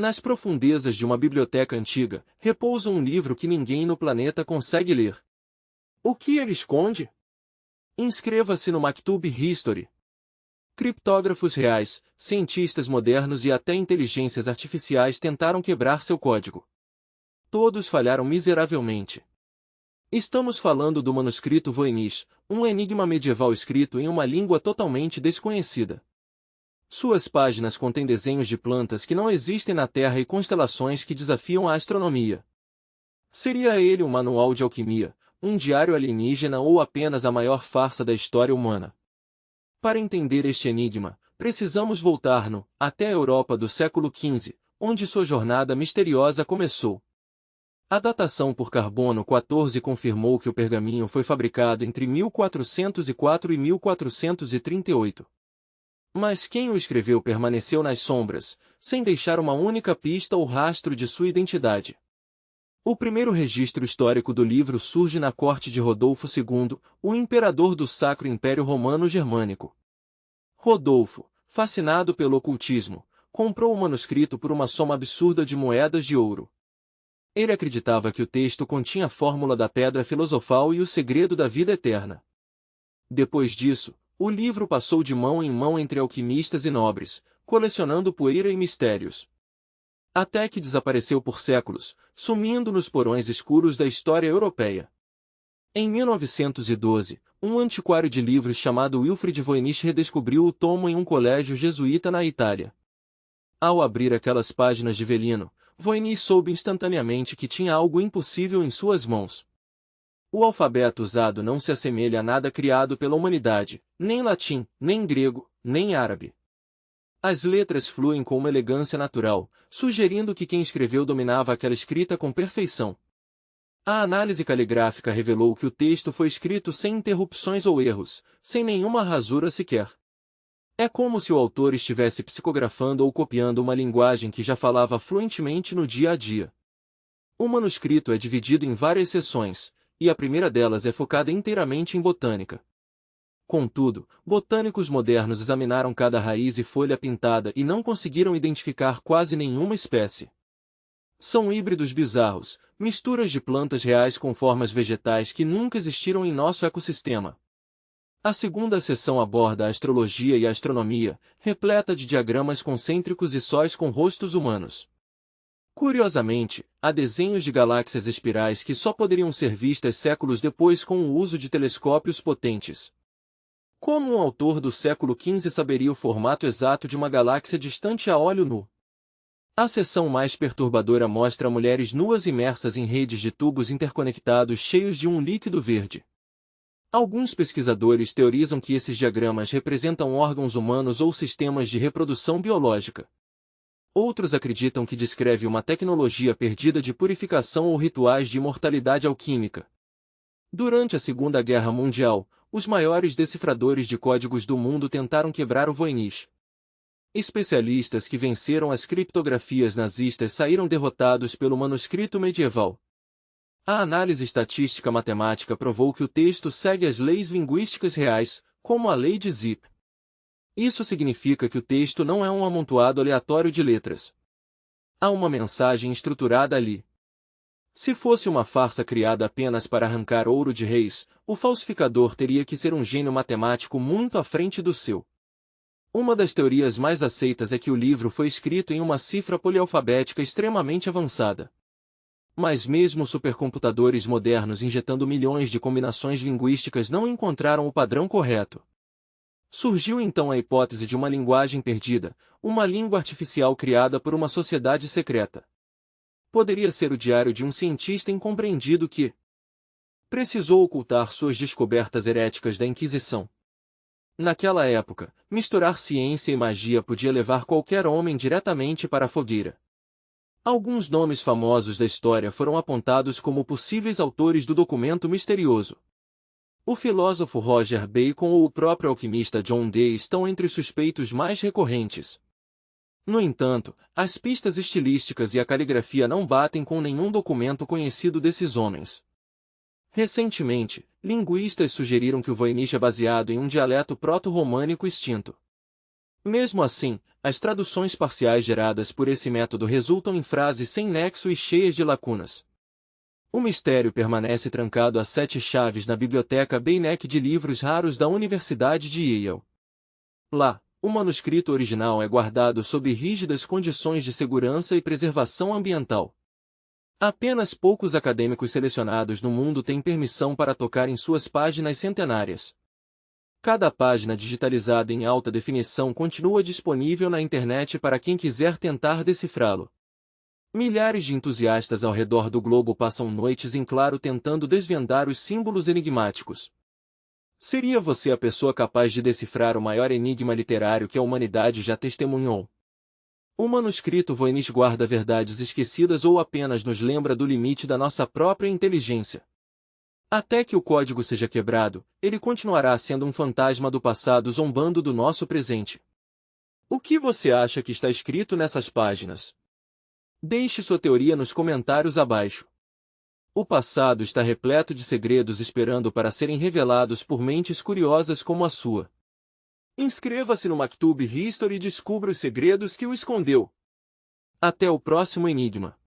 Nas profundezas de uma biblioteca antiga, repousa um livro que ninguém no planeta consegue ler. O que ele esconde? Inscreva-se no Maktub History. Criptógrafos reais, cientistas modernos e até inteligências artificiais tentaram quebrar seu código. Todos falharam miseravelmente. Estamos falando do manuscrito Voynich, um enigma medieval escrito em uma língua totalmente desconhecida. Suas páginas contêm desenhos de plantas que não existem na Terra e constelações que desafiam a astronomia. Seria ele um manual de alquimia, um diário alienígena ou apenas a maior farsa da história humana? Para entender este enigma, precisamos voltar até a Europa do século XV, onde sua jornada misteriosa começou. A datação por carbono 14 confirmou que o pergaminho foi fabricado entre 1404 e 1438. Mas quem o escreveu permaneceu nas sombras, sem deixar uma única pista ou rastro de sua identidade. O primeiro registro histórico do livro surge na corte de Rodolfo II, o imperador do Sacro Império Romano Germânico. Rodolfo, fascinado pelo ocultismo, comprou o manuscrito por uma soma absurda de moedas de ouro. Ele acreditava que o texto continha a fórmula da pedra filosofal e o segredo da vida eterna. Depois disso, o livro passou de mão em mão entre alquimistas e nobres, colecionando poeira e mistérios. Até que desapareceu por séculos, sumindo nos porões escuros da história europeia. Em 1912, um antiquário de livros chamado Wilfrid Voynich redescobriu o tomo em um colégio jesuíta na Itália. Ao abrir aquelas páginas de velino, Voynich soube instantaneamente que tinha algo impossível em suas mãos. O alfabeto usado não se assemelha a nada criado pela humanidade, nem latim, nem grego, nem árabe. As letras fluem com uma elegância natural, sugerindo que quem escreveu dominava aquela escrita com perfeição. A análise caligráfica revelou que o texto foi escrito sem interrupções ou erros, sem nenhuma rasura sequer. É como se o autor estivesse psicografando ou copiando uma linguagem que já falava fluentemente no dia a dia. O manuscrito é dividido em várias seções, e a primeira delas é focada inteiramente em botânica. Contudo, botânicos modernos examinaram cada raiz e folha pintada e não conseguiram identificar quase nenhuma espécie. São híbridos bizarros, misturas de plantas reais com formas vegetais que nunca existiram em nosso ecossistema. A segunda seção aborda a astrologia e a astronomia, repleta de diagramas concêntricos e sóis com rostos humanos. Curiosamente, há desenhos de galáxias espirais que só poderiam ser vistas séculos depois com o uso de telescópios potentes. Como um autor do século XV saberia o formato exato de uma galáxia distante a olho nu? A seção mais perturbadora mostra mulheres nuas imersas em redes de tubos interconectados cheios de um líquido verde. Alguns pesquisadores teorizam que esses diagramas representam órgãos humanos ou sistemas de reprodução biológica. Outros acreditam que descreve uma tecnologia perdida de purificação ou rituais de imortalidade alquímica. Durante a Segunda Guerra Mundial, os maiores decifradores de códigos do mundo tentaram quebrar o Voynich. Especialistas que venceram as criptografias nazistas saíram derrotados pelo manuscrito medieval. A análise estatística matemática provou que o texto segue as leis linguísticas reais, como a lei de Zipf. Isso significa que o texto não é um amontoado aleatório de letras. Há uma mensagem estruturada ali. Se fosse uma farsa criada apenas para arrancar ouro de reis, o falsificador teria que ser um gênio matemático muito à frente do seu. Uma das teorias mais aceitas é que o livro foi escrito em uma cifra polialfabética extremamente avançada. Mas mesmo supercomputadores modernos injetando milhões de combinações linguísticas não encontraram o padrão correto. Surgiu então a hipótese de uma linguagem perdida, uma língua artificial criada por uma sociedade secreta. Poderia ser o diário de um cientista incompreendido que precisou ocultar suas descobertas heréticas da Inquisição. Naquela época, misturar ciência e magia podia levar qualquer homem diretamente para a fogueira. Alguns nomes famosos da história foram apontados como possíveis autores do documento misterioso. O filósofo Roger Bacon ou o próprio alquimista John Dee estão entre os suspeitos mais recorrentes. No entanto, as pistas estilísticas e a caligrafia não batem com nenhum documento conhecido desses homens. Recentemente, linguistas sugeriram que o Voynich é baseado em um dialeto proto-românico extinto. Mesmo assim, as traduções parciais geradas por esse método resultam em frases sem nexo e cheias de lacunas. O mistério permanece trancado a 7 chaves na biblioteca Beinecke de livros raros da Universidade de Yale. Lá, o manuscrito original é guardado sob rígidas condições de segurança e preservação ambiental. Apenas poucos acadêmicos selecionados no mundo têm permissão para tocar em suas páginas centenárias. Cada página digitalizada em alta definição continua disponível na internet para quem quiser tentar decifrá-lo. Milhares de entusiastas ao redor do globo passam noites em claro tentando desvendar os símbolos enigmáticos. Seria você a pessoa capaz de decifrar o maior enigma literário que a humanidade já testemunhou? O manuscrito Voynich guarda verdades esquecidas ou apenas nos lembra do limite da nossa própria inteligência? Até que o código seja quebrado, ele continuará sendo um fantasma do passado zombando do nosso presente. O que você acha que está escrito nessas páginas? Deixe sua teoria nos comentários abaixo. O passado está repleto de segredos esperando para serem revelados por mentes curiosas como a sua. Inscreva-se no Maktub History e descubra os segredos que o escondeu. Até o próximo enigma.